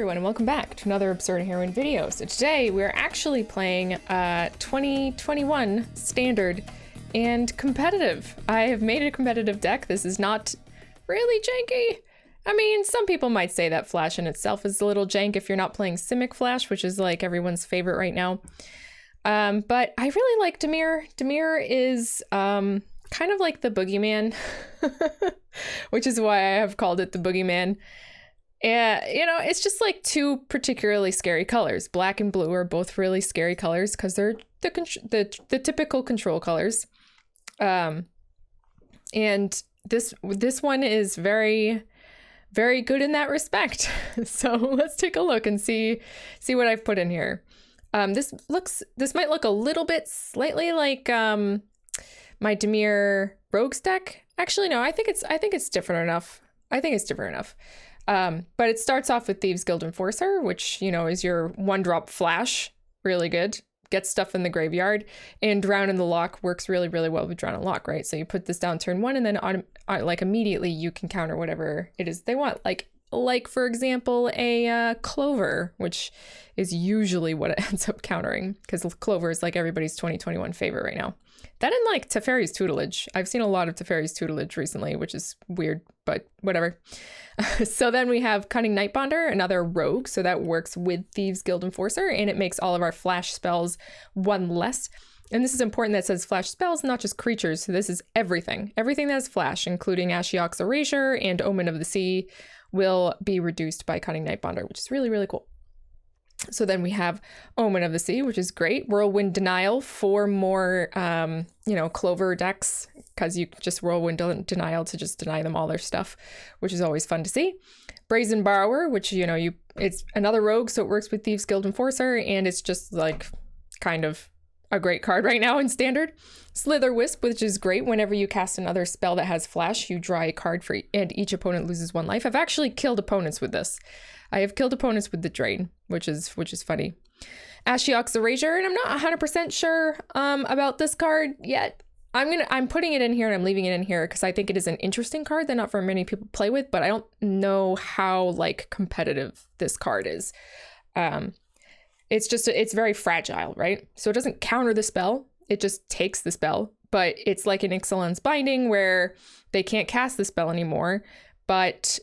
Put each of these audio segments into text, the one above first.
everyone, and welcome back to another Absurd Heroine video. So today we're actually playing 2021 Standard and Competitive. I have made a competitive deck. This is not really janky. I mean, some people might say that Flash in itself is a little jank if you're not playing Simic Flash, which is like everyone's favorite right now. But I really like Dimir. Dimir is kind of like the boogeyman, which is why I have called it the boogeyman. And, you know, it's just like two particularly scary colors. Black and blue are both really scary colors because they're the typical control colors. And this one is very, very good in that respect. So let's take a look and see what I've put in here. This might look a little bit slightly like my Dimir Rogues deck. Actually, no, I think it's different enough. But it starts off with Thieves Guild Enforcer, which, you know, is your 1-drop flash. Really good. Gets stuff in the graveyard. And Drown in the Lock works really, really well with Drown in the Lock, right? So you put this down turn 1 and then like immediately you can counter whatever it is they want. Like for example, a Clover, which is usually what it ends up countering, because Clover is like everybody's 2021 favorite right now. That and like Teferi's Tutelage. I've seen a lot of Teferi's Tutelage recently, which is weird, but whatever. So then we have Cunning Nightbonder, another rogue. So that works with Thieves Guild Enforcer, and it makes all of our flash spells 1 less. And this is important that it says flash spells, not just creatures. So this is everything. Everything that has flash, including Ashiok's Erasure and Omen of the Sea, will be reduced by Cunning Nightbonder, which is really, really cool. So then we have Omen of the Sea, which is great. Whirlwind Denial for more, you know, Clover decks, because you just Whirlwind Denial to just deny them all their stuff, which is always fun to see. Brazen Borrower, which, you know, it's another rogue, so it works with Thieves Guild Enforcer, and it's just like kind of a great card right now in Standard. Slither Wisp, which is great. Whenever you cast another spell that has flash, you draw a card for and each opponent loses 1 life. I've actually killed opponents with this. I have killed opponents with the Drain, which is funny. Ashiok's Erasure, and I'm not 100% sure about this card yet. I'm putting it in here and I'm leaving it in here because I think it is an interesting card that not very many people play with, but I don't know how like competitive this card is. It's very fragile, right? So it doesn't counter the spell. It just takes the spell, but it's like an Ixalan's Binding where they can't cast the spell anymore. But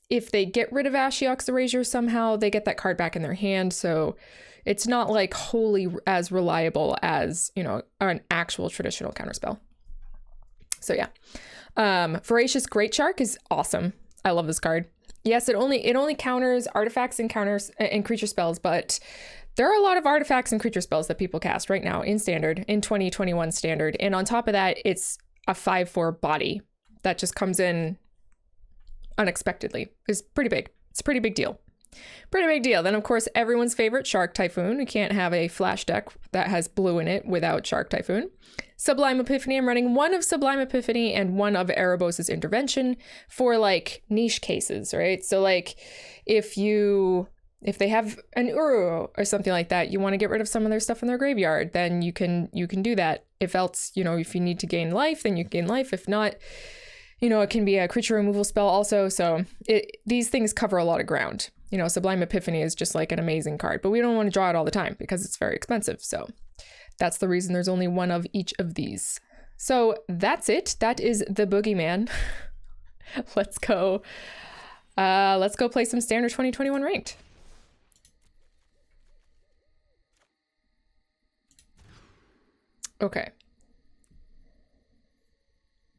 if they get rid of Ashiok's Erasure somehow, they get that card back in their hand. So it's not like wholly as reliable as, you know, an actual traditional counterspell. So yeah. Voracious Great Shark is awesome. I love this card. Yes, it only counters artifacts and counters and creature spells, but there are a lot of artifacts and creature spells that people cast right now in Standard, in 2021 Standard. And on top of that, it's a 5/4 body that just comes in unexpectedly. It's pretty big. It's a pretty big deal. Pretty big deal. Then, of course, everyone's favorite Shark Typhoon. You can't have a flash deck that has blue in it without Shark Typhoon. Sublime Epiphany. I'm running 1 of Sublime Epiphany and 1 of Erebos' Intervention for like niche cases, right? So like if they have an Uro or something like that, you want to get rid of some of their stuff in their graveyard, then you can do that. If else, you know, if you need to gain life, then you gain life. If not, you know, it can be a creature removal spell also. So these things cover a lot of ground. You know, Sublime Epiphany is just like an amazing card, but we don't want to draw it all the time because it's very expensive. So that's the reason there's only 1 of each of these. So that's it. That is the boogeyman. Let's go play some Standard 2021 Ranked. Okay.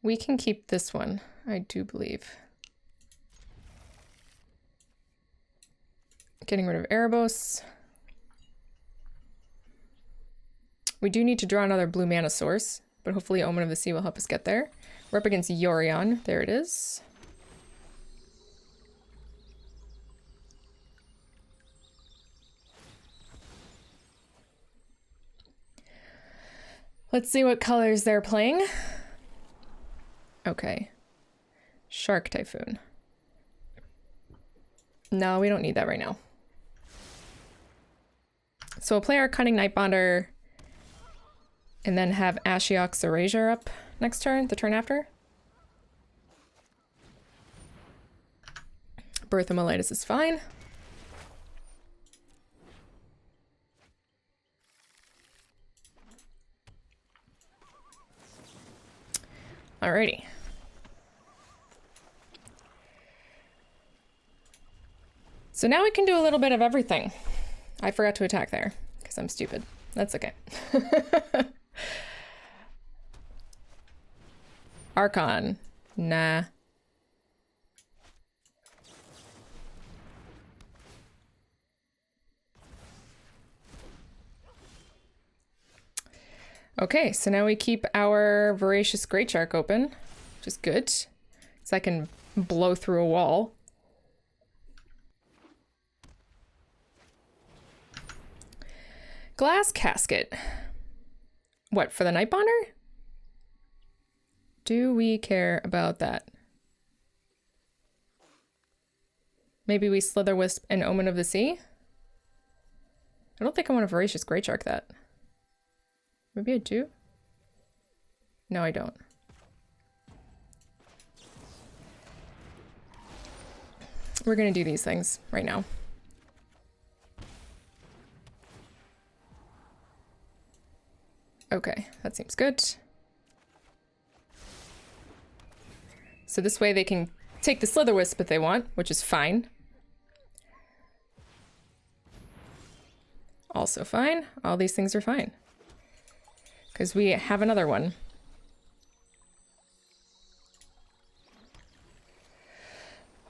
We can keep this one, I do believe. Getting rid of Erebos. We do need to draw another blue mana source, but hopefully Omen of the Sea will help us get there. We're up against Yorion. There it is. Let's see what colors they're playing. Okay. Shark Typhoon. No, we don't need that right now. So we'll play our Cunning Nightbonder and then have Ashiok's Erasure up next turn, the turn after. Birth of Melitus is fine. Alrighty. So now we can do a little bit of everything. I forgot to attack there because I'm stupid. That's okay. Archon. Nah. Okay, so now we keep our Voracious Great Shark open, which is good. So I can blow through a wall. Glass Casket. What, for the Nightbonder? Do we care about that? Maybe we Slither Wisp and Omen of the Sea? I don't think I want a Voracious Great Shark that. Maybe I do? No, I don't. We're gonna do these things right now. Okay, that seems good. So this way they can take the Slither Wisp if they want, which is fine. Also fine. All these things are fine. Because we have another one.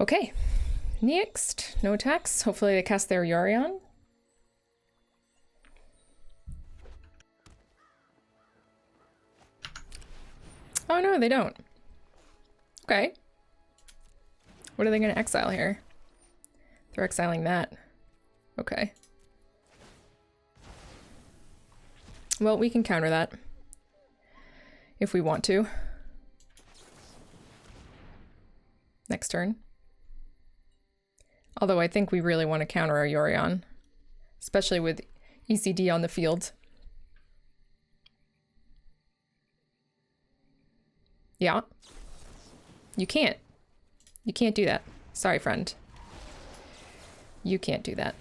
Okay. Next. No attacks. Hopefully they cast their Yorion. Oh no, they don't. Okay. What are they going to exile here? They're exiling that. Okay. Well, we can counter that. If we want to. Next turn. Although I think we really want to counter our Yorion. Especially with ECD on the field. Yeah. You can't. You can't do that. Sorry, friend. You can't do that.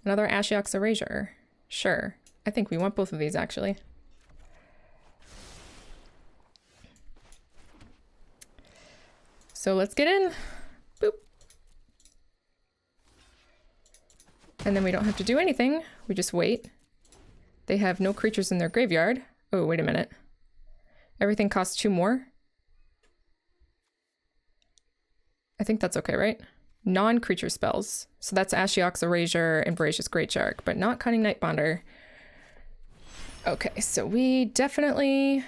Another Ashiok's Erasure. Sure. I think we want both of these, actually. So let's get in. Boop. And then we don't have to do anything. We just wait. They have no creatures in their graveyard. Oh, wait a minute. Everything costs 2 more. I think that's okay, right? Non-creature spells. So that's Ashiok's Erasure and Voracious Great Shark, but not Cunning Nightbonder. Okay, so we definitely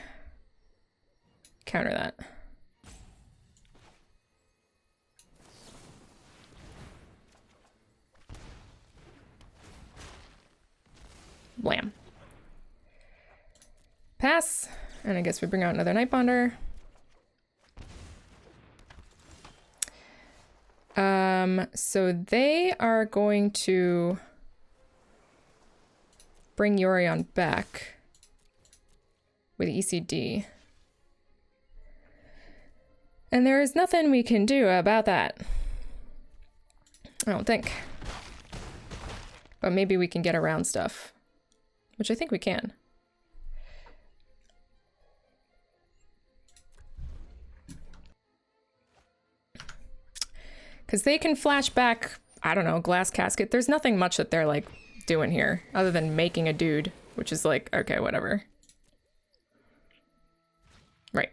counter that. Blam. Pass. And I guess we bring out another Nightbonder. So they are going to bring Yorion back with ECD. And there is nothing we can do about that. I don't think. But maybe we can get around stuff, which I think we can. Because they can flash back, I don't know, Glass Casket. There's nothing much that they're, like, doing here, other than making a dude, which is like, okay, whatever. Right.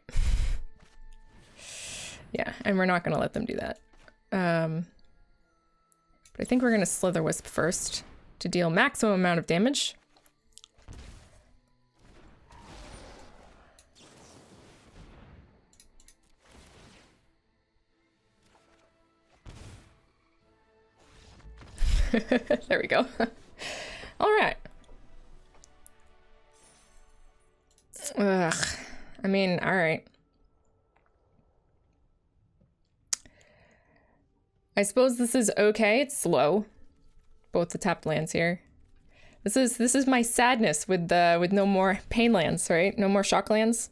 Yeah, and we're not going to let them do that. But I think we're going to Slither Wisp first to deal maximum amount of damage. There we go. All right. Ugh. I mean, all right. I suppose this is okay. It's slow. Both the tapped lands here. This is my sadness with no more pain lands, right? No more shock lands.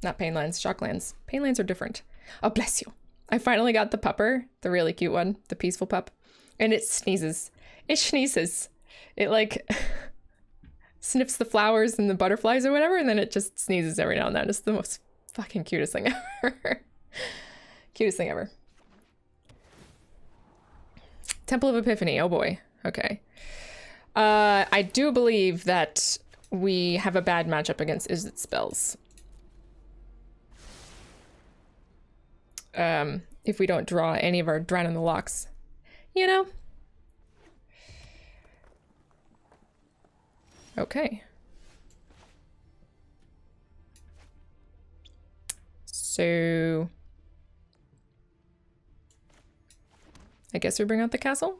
Not pain lands, shock lands. Pain lands are different. Oh, bless you. I finally got the pupper, the really cute one, the peaceful pup. And it sneezes. It sneezes. It like sniffs the flowers and the butterflies or whatever, and then it just sneezes every now and then. It's the most fucking cutest thing ever. Cutest thing ever. Temple of Epiphany. Oh boy. Okay. I do believe that we have a bad matchup against Izzet spells. If we don't draw any of our Drown in the Locks. You know? Okay. So... I guess we bring out the castle?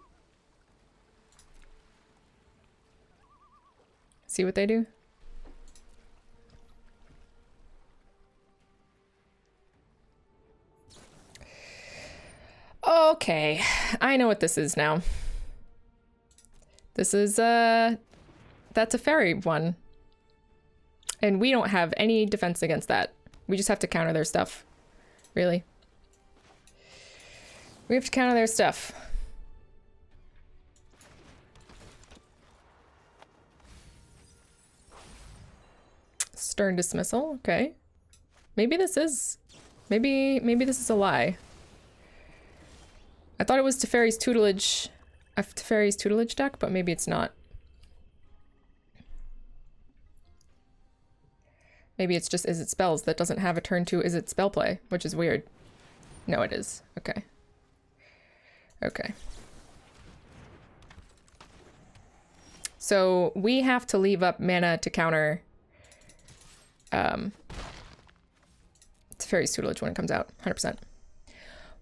See what they do? Okay, I know what this is now. This is, that's a fairy one. And we don't have any defense against that. We just have to counter their stuff. Really. We have to counter their stuff. Stern dismissal, okay. Maybe this is this is a lie. I thought it was Teferi's tutelage, a Teferi's tutelage deck, but maybe it's not. Maybe it's just Izzet spells that doesn't have a turn 2 Izzet spell play, which is weird. No, it is. Okay. Okay. So we have to leave up mana to counter Teferi's tutelage when it comes out. 100%.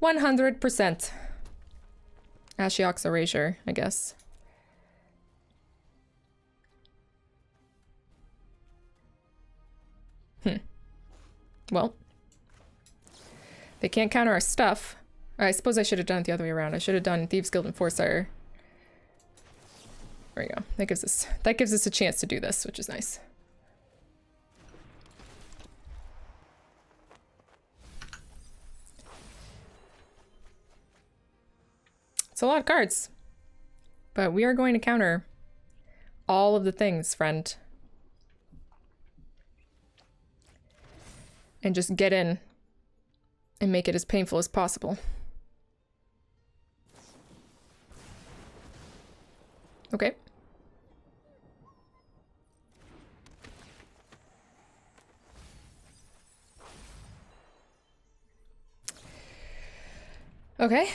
100%. Ashiok's Erasure, I guess. Well. They can't counter our stuff. I suppose I should have done it the other way around. I should have done Thieves Guild Enforcer. There we go. That gives us a chance to do this, which is nice. It's a lot of cards. But we are going to counter all of the things, friend. And just get in and make it as painful as possible. Okay. Okay.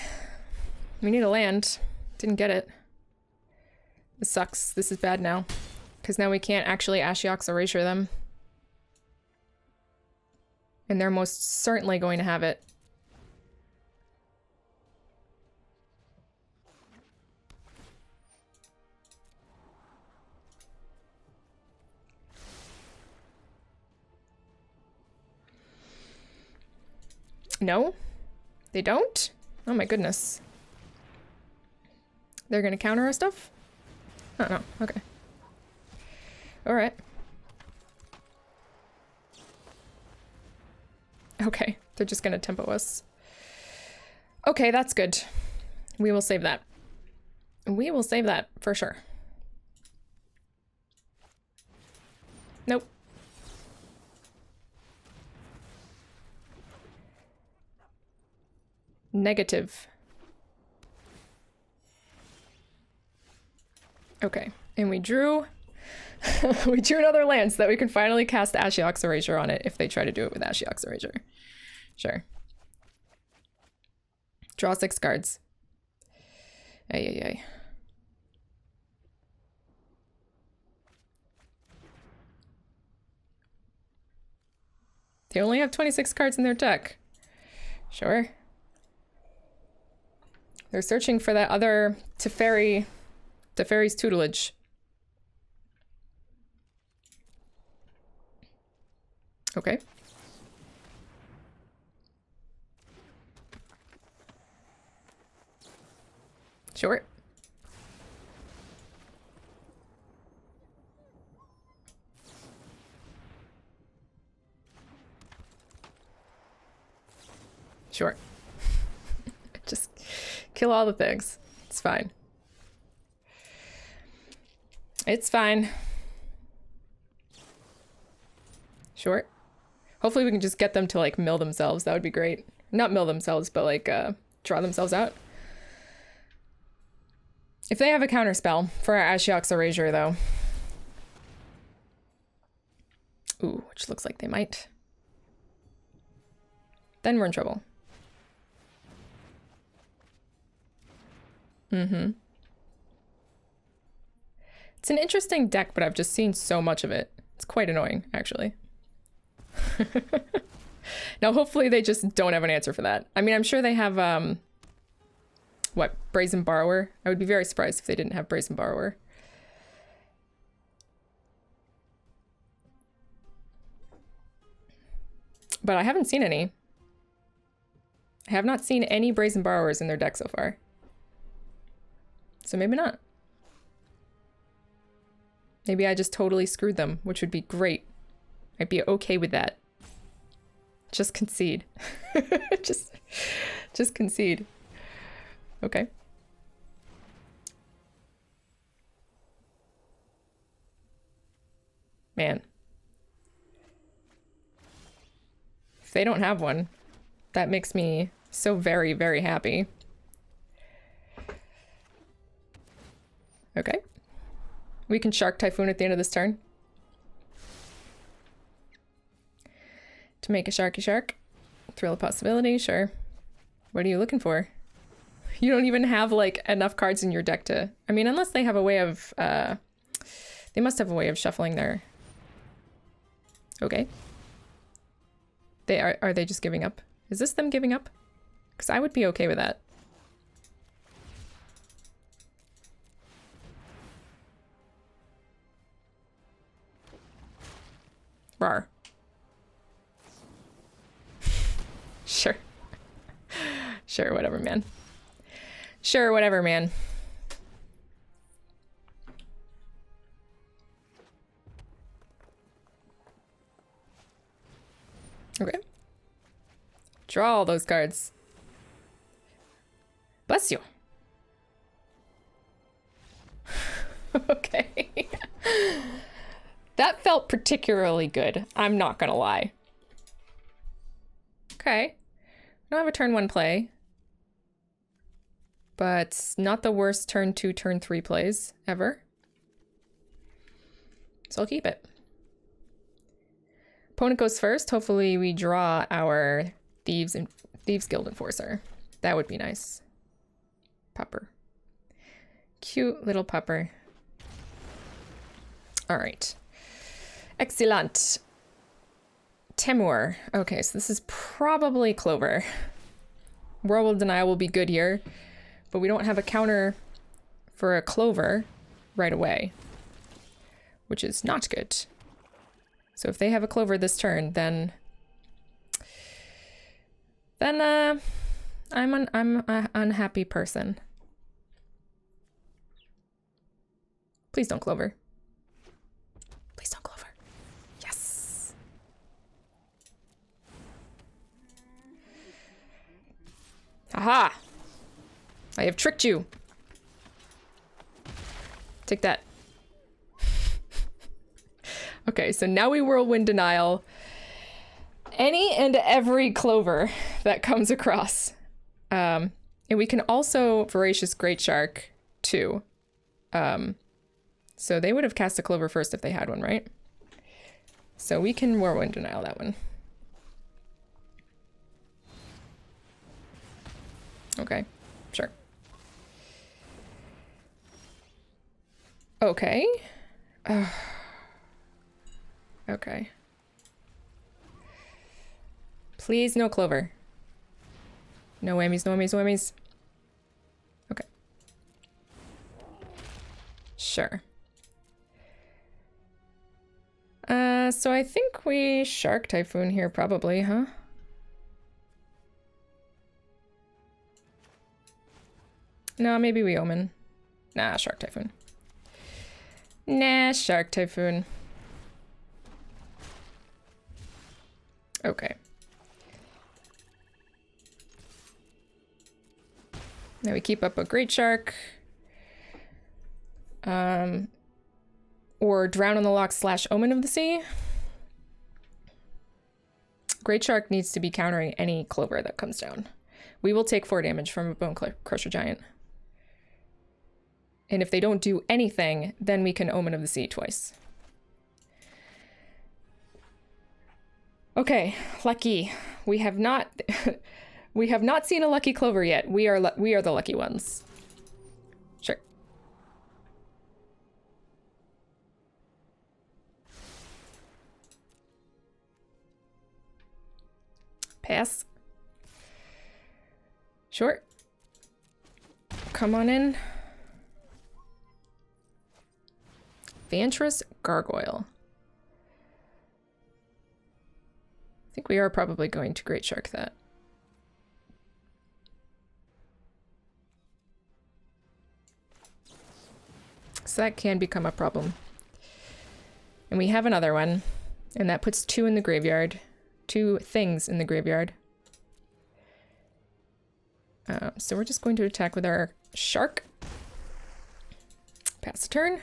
We need a land. Didn't get it. This sucks. This is bad now. Because now we can't actually Ashiok's Erasure them. And they're most certainly going to have it. No? They don't? Oh my goodness. They're gonna counter our stuff? Oh no, okay. Alright. Okay, they're just gonna tempo us. Okay, that's good. We will save that. We will save that, for sure. Nope. Negative. Okay, and we drew we drew another land so that we can finally cast Ashiok's Erasure on it if they try to do it with Ashiok's Erasure. Sure. Draw 6 cards. Ay, ay, ay. They only have 26 cards in their deck. Sure. They're searching for that other Teferi's tutelage. Okay. Sure. Sure. Just kill all the things. It's fine. It's fine. Sure. Hopefully we can just get them to like mill themselves. That would be great. Not mill themselves, but like draw themselves out. If they have a counter spell for our Ashiok's Erasure though. Ooh, which looks like they might. Then we're in trouble. Mm-hmm. It's an interesting deck, but I've just seen so much of it. It's quite annoying, actually. Now, hopefully they just don't have an answer for that. I mean, I'm sure they have, what, Brazen Borrower? I would be very surprised if they didn't have Brazen Borrower. But I haven't seen any. I have not seen any Brazen Borrowers in their deck so far. So maybe not. Maybe I just totally screwed them, which would be great. I'd be okay with that. Just concede. just concede. Okay. Man. If they don't have one, that makes me so very, very happy. Okay. We can Shark Typhoon at the end of this turn. To make a Sharky Shark. Thrill of Possibility, sure. What are you looking for? You don't even have, like, enough cards in your deck to... I mean, unless they have a way of... they must have a way of shuffling their... Okay. Are they just giving up? Is this them giving up? Because I would be okay with that. Rawr. Sure. Sure, whatever, man. Sure, whatever, man. Okay. Draw all those cards. Bless you. Okay. That felt particularly good. I'm not gonna lie. Okay. I don't have a turn 1 play. But not the worst turn 2, turn 3 plays ever. So I'll keep it. Opponent goes first. Hopefully we draw our Thieves Guild Enforcer. That would be nice. Pupper. Cute little pupper. All right. Excellent. Temur. Okay, so this is probably Clover. Whirlwind Denial will be good here, but we don't have a counter for a Clover right away, which is not good. So if they have a Clover this turn, then I'm an unhappy person. Please don't Clover. Please don't Clover. Yes. Aha! I have tricked you. Take that. Okay, so now we Whirlwind Denial any and every Clover that comes across. And we can also Voracious Great Shark too. So they would have cast a Clover first if they had one, right? So we can Whirlwind Denial that one. Okay, sure. Okay. Okay. Please, no Clover. No whammies, no whammies, no whammies. Okay. Sure. So I think we Shark Typhoon here probably, huh? No, maybe we Omen. Nah, Shark Typhoon. Nah, Shark Typhoon. Okay. Now we keep up a Great Shark. Or Drown on the Loch / Omen of the Sea. Great Shark needs to be countering any Clover that comes down. We will take 4 damage from a Bone Crusher Giant. And if they don't do anything, then we can Omen of the Sea twice. Okay, lucky. We have not we have not seen a lucky Clover yet. We are the lucky ones. Sure. Pass. Sure. Come on in. Vantress Gargoyle. I think we are probably going to Great Shark that. So that can become a problem. And we have another one, and that puts 2 in the graveyard. 2 things in the graveyard. So we're just going to attack with our Shark. Pass the turn.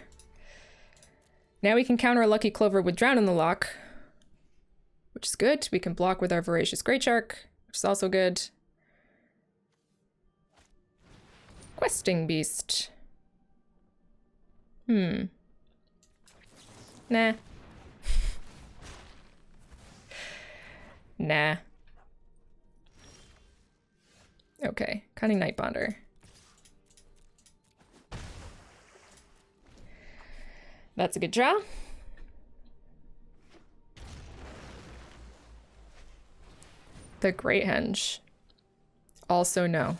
Now we can counter a Lucky Clover with Drown in the Loch, which is good. We can block with our Voracious Great Shark, which is also good. Questing Beast. Nah. Nah. Okay, Cunning Nightbonder. That's a good draw. The Great Henge. Also no.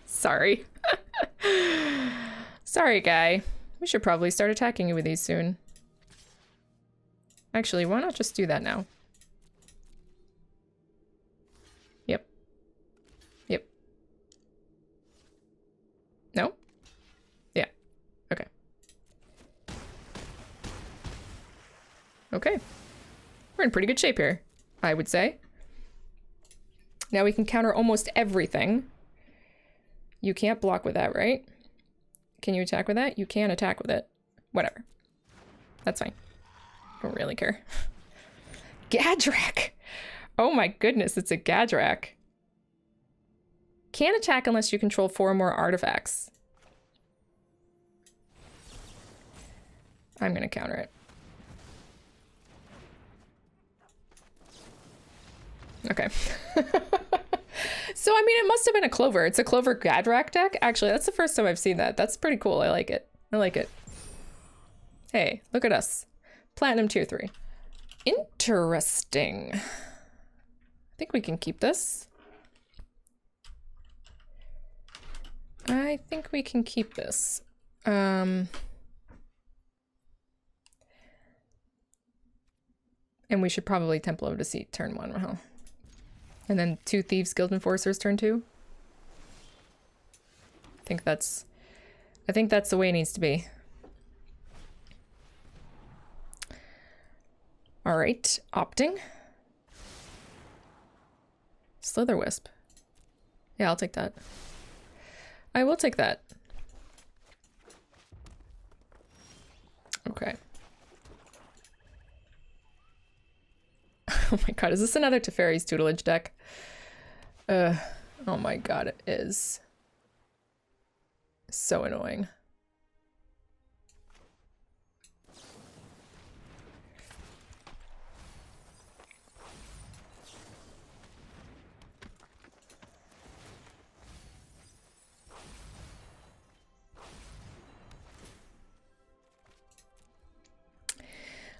Sorry. Sorry, guy. We should probably start attacking you with these soon. Actually, why not just do that now? Yep. Yep. No? Yeah. Okay. Okay. We're in pretty good shape here, I would say. Now we can counter almost everything. You can't block with that, right? Can you attack with that? You can attack with it. Whatever. That's fine. Don't really care. Gadrak! Oh my goodness, it's a Gadrak. Can't attack unless you control 4 more artifacts. I'm gonna counter it. Okay. So, I mean, it must have been a Clover. It's a Clover Gadrak deck. Actually, that's the first time I've seen that. That's pretty cool. I like it. I like it. Hey, look at us. Platinum tier 3. Interesting. I think we can keep this. I think we can keep this. And we should probably Temple of Deceit turn 1, huh? And then 2 Thieves Guild Enforcers turn 2. I think that's the way it needs to be. All right, opting. Slitherwisp. Yeah, I'll take that. I will take that. Okay. Oh my god, is this another Teferi's Tutelage deck? Oh my god, it is. So annoying.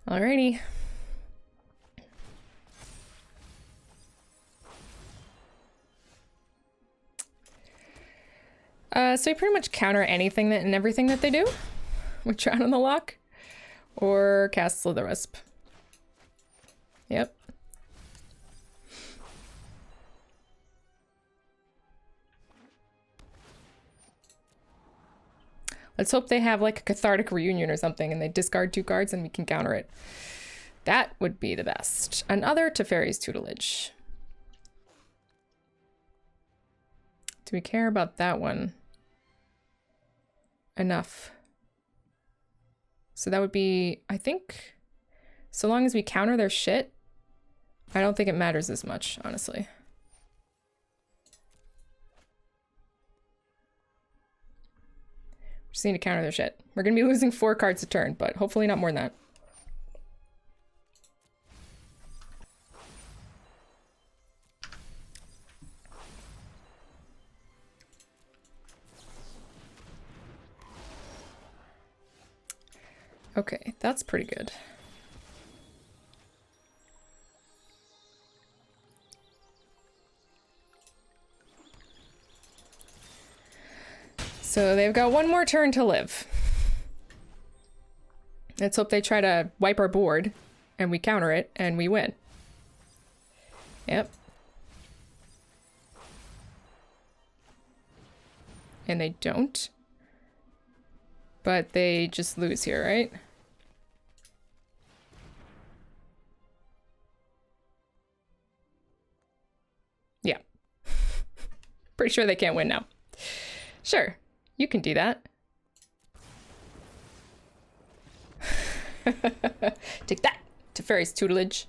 Alrighty. So we pretty much counter anything that and everything that they do with Drown in the Loch or cast Slitherwisp. Yep. Let's hope they have like a Cathartic Reunion or something and they discard 2 cards and we can counter it. That would be the best. Another Teferi's Tutelage. Do we care about that one enough? So that would be, I think, So long as we counter their shit, I don't think it matters as much, honestly. Just need to counter their shit. We're gonna be losing 4 cards a turn, but hopefully not more than that. Okay, that's pretty good. So they've got 1 more turn to live. Let's hope they try to wipe our board and we counter it and we win. Yep. And they don't. But they just lose here, right? Yeah. Pretty sure they can't win now. Sure, you can do that. Take that, Teferi's tutelage.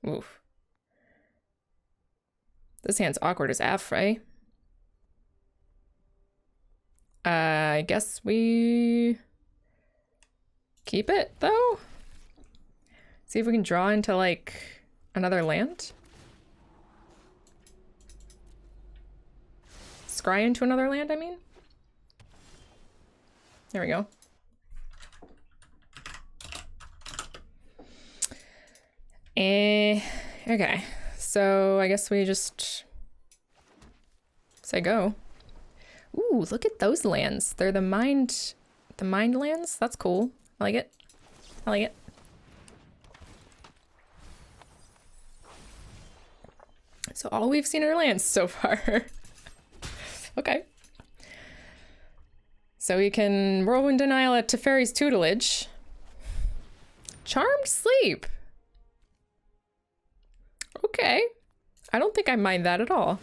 Oof. This hand's awkward as F, right? I guess we keep it, though? See if we can draw into, like, another land? Scry into another land, I mean? There we go. Okay. So I guess we just say go. Ooh, look at those lands. They're the mind lands. That's cool. I like it. I like it. So all we've seen are lands so far. Okay. So we can Whirlwind Denial at Teferi's tutelage. Charmed Sleep. Okay. I don't think I mind that at all.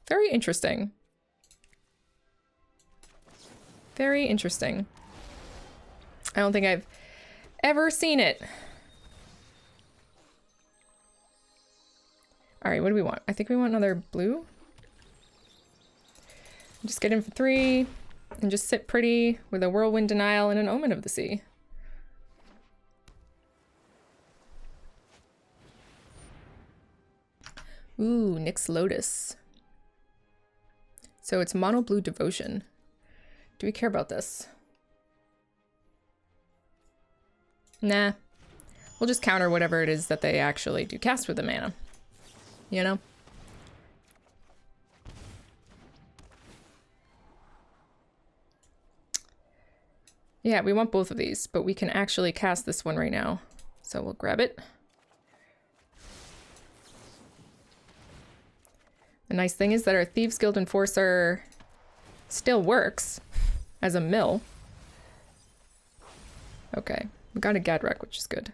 Very interesting. Very interesting. I don't think I've ever seen it. All right, what do we want? I think we want another blue. Just get in for 3 and just sit pretty with a Whirlwind Denial and an Omen of the Sea. Ooh, Nyx Lotus. So it's mono blue Devotion. Do we care about this? Nah. We'll just counter whatever it is that they actually do cast with the mana. You know? Yeah, we want both of these, but we can actually cast this one right now. So we'll grab it. The nice thing is that our Thieves Guild Enforcer still works as a mill. Okay, we got a Gadrak, which is good.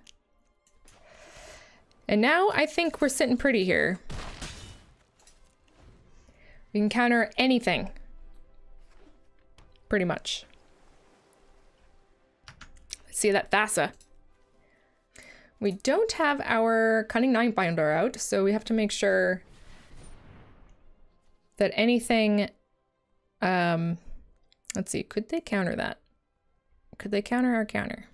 And now I think we're sitting pretty here. We can counter anything. Pretty much. Let's see that Thassa. We don't have our Cunning Ninebinder out, so we have to make sure that anything, let's see, could they counter that? Could they counter our counter?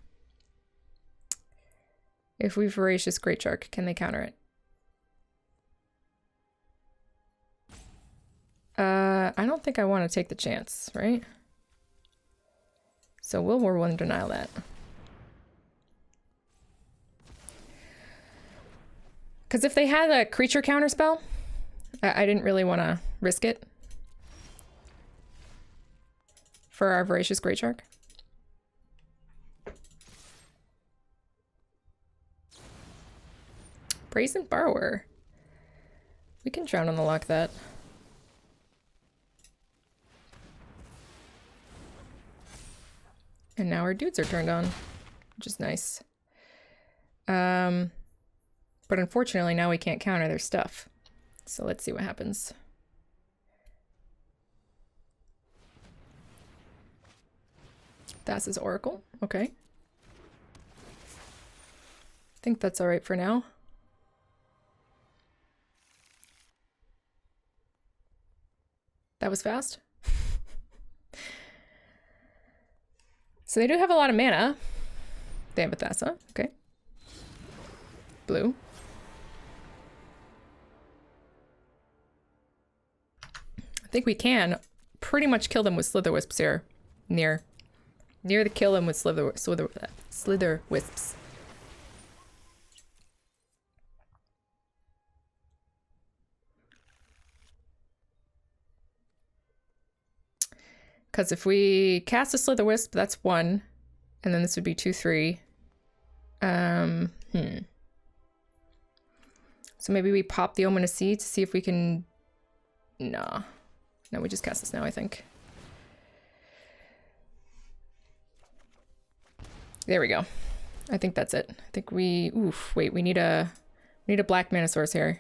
If we Voracious Great Shark, can they counter it? I don't think I want to take the chance, right? So we'll Whirlwind Denial that. Because if they had a creature counter spell, I didn't really want to risk it for our Voracious Great Shark. Brazen Borrower. We can Drown on the Lock that. And now our dudes are turned on, which is nice. But unfortunately now we can't counter their stuff. So let's see what happens. That's his Oracle. Okay. think that's all right for now. That was fast. So they do have a lot of mana. They have a Thassa, okay. Blue. I think we can pretty much kill them with Slither Wisps here. Near the kill them with Slither Wisps. Because if we cast a Slither Wisp, that's 1. And then this would be 2, 3. So maybe we pop the Ominous Seed to see if we can... Nah. No, we just cast this now, I think. There we go. I think that's it. I think we... Oof, wait, we need a black mana source here.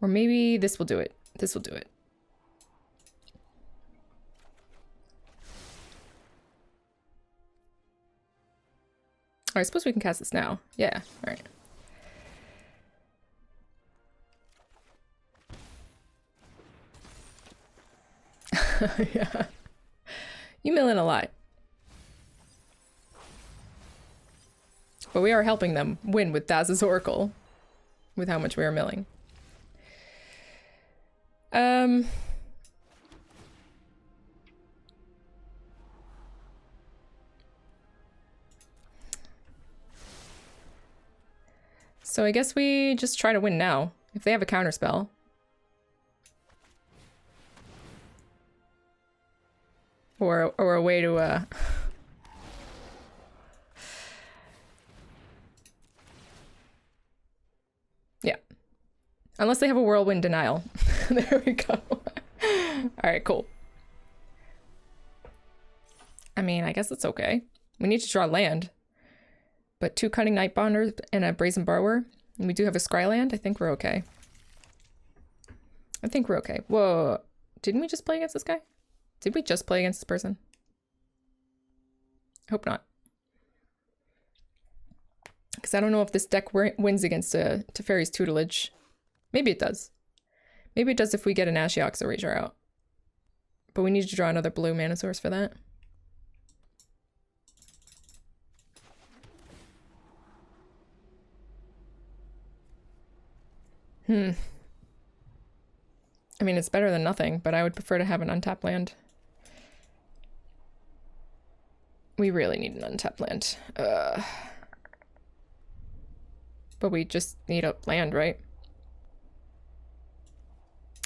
Or maybe this will do it. This will do it. Oh, I suppose we can cast this now. Yeah, all right. Yeah. You mill in a lot. But we are helping them win with Thassa's Oracle. With how much we are milling. So I guess we just try to win now. If they have a counterspell. Or a way to yeah. Unless they have a whirlwind denial. There we go. Alright, cool. I mean, I guess it's okay. We need to draw land. But 2 Cunning Nightbonders and a Brazen Borrower. And we do have a Scryland. I think we're okay. I think we're okay. Whoa. Didn't we just play against this guy? Did we just play against this person? I hope not. Because I don't know if this deck wins against Teferi's Tutelage. Maybe it does. Maybe it does if we get an Ashiok's Erasure out. But we need to draw another blue mana source for that. I mean, it's better than nothing, but I would prefer to have an untapped land. We really need an untapped land. But we just need a land, right?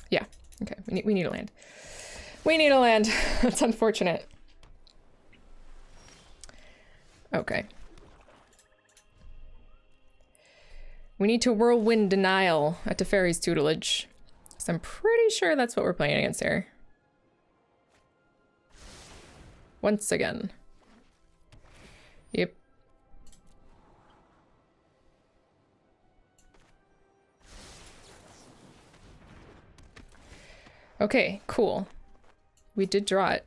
Yeah. Okay. We need a land. We need a land. That's unfortunate. Okay. We need to Whirlwind Denial at Teferi's Tutelage. So I'm pretty sure that's what we're playing against here. Once again. Yep. Okay, cool. We did draw it.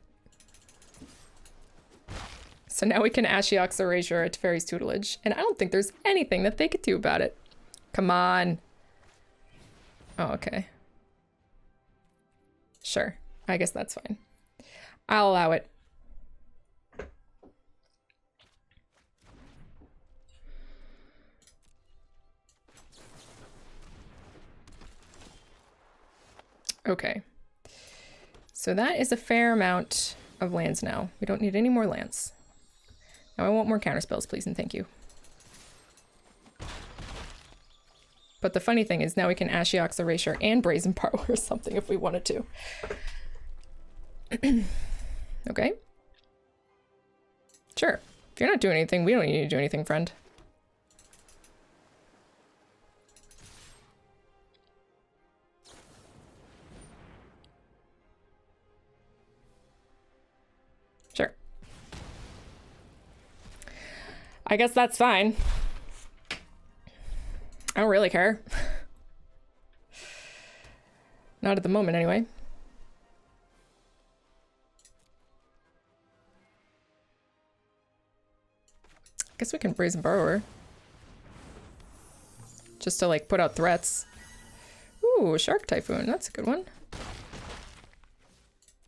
So now we can Ashiok's Erasure at Teferi's Tutelage. And I don't think there's anything that they could do about it. Come on. Oh, okay. Sure. I guess that's fine. I'll allow it. Okay. So that is a fair amount of lands now. We don't need any more lands. Now I want more counterspells, please, and thank you. But the funny thing is now we can Ashiok's Erasure and Brazen Borrower or something if we wanted to. Okay. Sure. If you're not doing anything, we don't need to do anything, friend. Sure. I guess that's fine. I don't really care. Not at the moment, anyway. Guess we can Brazen Borrower. just to like put out threats. Ooh, Shark Typhoon, that's a good one.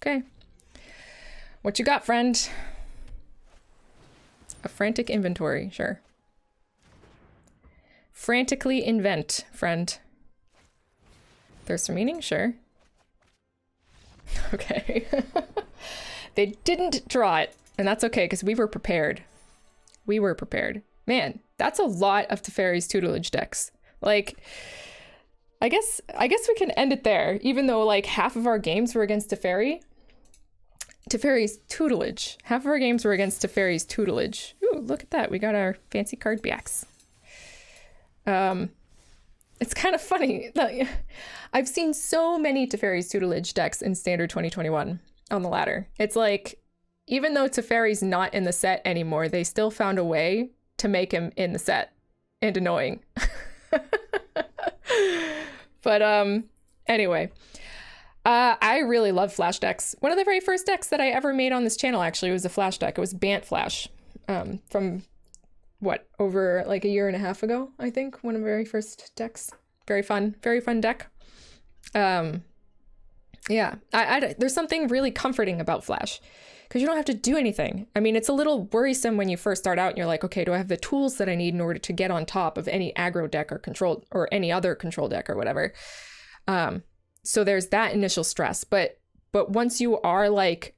Okay. What you got, friend? A frantic inventory, sure. Frantically invent, friend. There's some meaning, sure. Okay. They didn't draw it, and that's okay, because we were prepared. We were prepared. Man, that's a lot of Teferi's tutelage decks. Like, I guess we can end it there, even though like half of our games were against Teferi's tutelage. Half of our games were against Teferi's tutelage. Ooh, look at that. We got our fancy card backs. It's kind of funny. I've seen so many Teferi's tutelage decks in Standard 2021 on the ladder. It's like, even though Teferi's not in the set anymore, they still found a way to make him in the set. And annoying. But anyway. I really love flash decks. One of the very first decks that I ever made on this channel actually was a flash deck. It was Bant Flash from what, over like a year and a half ago, I think. One of the very first decks. Very fun deck. Yeah, there's something really comforting about flash because you don't have to do anything. I mean, it's a little worrisome when you first start out and you're like, okay, do I have the tools that I need in order to get on top of any aggro deck or control or any other control deck or whatever? So there's that initial stress, but once you are like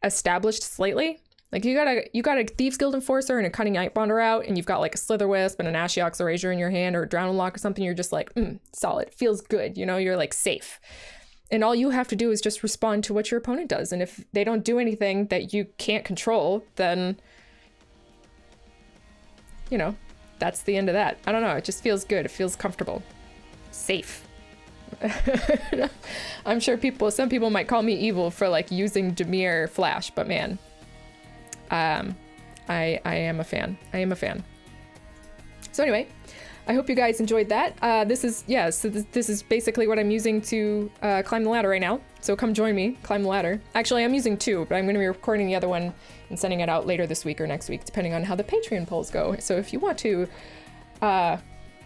established slightly, like you got a Thieves Guild Enforcer and a Cunning Nightbonder out, and you've got like a Slither Wisp and an Ashiok's Erasure in your hand or a Drown and Lock or something, you're just like, solid, feels good, you know, you're like safe. And all you have to do is just respond to what your opponent does. And if they don't do anything that you can't control, then, you know, that's the end of that. I don't know, it just feels good, it feels comfortable, safe. I'm sure some people might call me evil for like using Dimir Flash, but man, I am a fan. I am a fan. So anyway, I hope you guys enjoyed that. This is basically what I'm using to climb the ladder right now. So come join me, climb the ladder. Actually, I'm using two, but I'm going to be recording the other one and sending it out later this week or next week, depending on how the Patreon polls go. So if you want to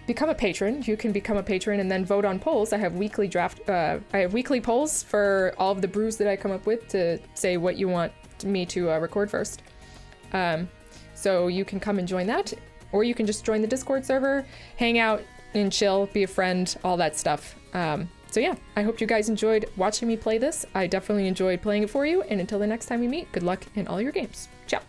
become a patron, you can become a patron and then vote on polls. I have weekly polls for all of the brews that I come up with to say what you want me to record first. So you can come and join that, or you can just join the Discord server, hang out and chill, be a friend, all that stuff. So yeah, I hope you guys enjoyed watching me play this. I definitely enjoyed playing it for you, and until the next time we meet, good luck in all your games. Ciao.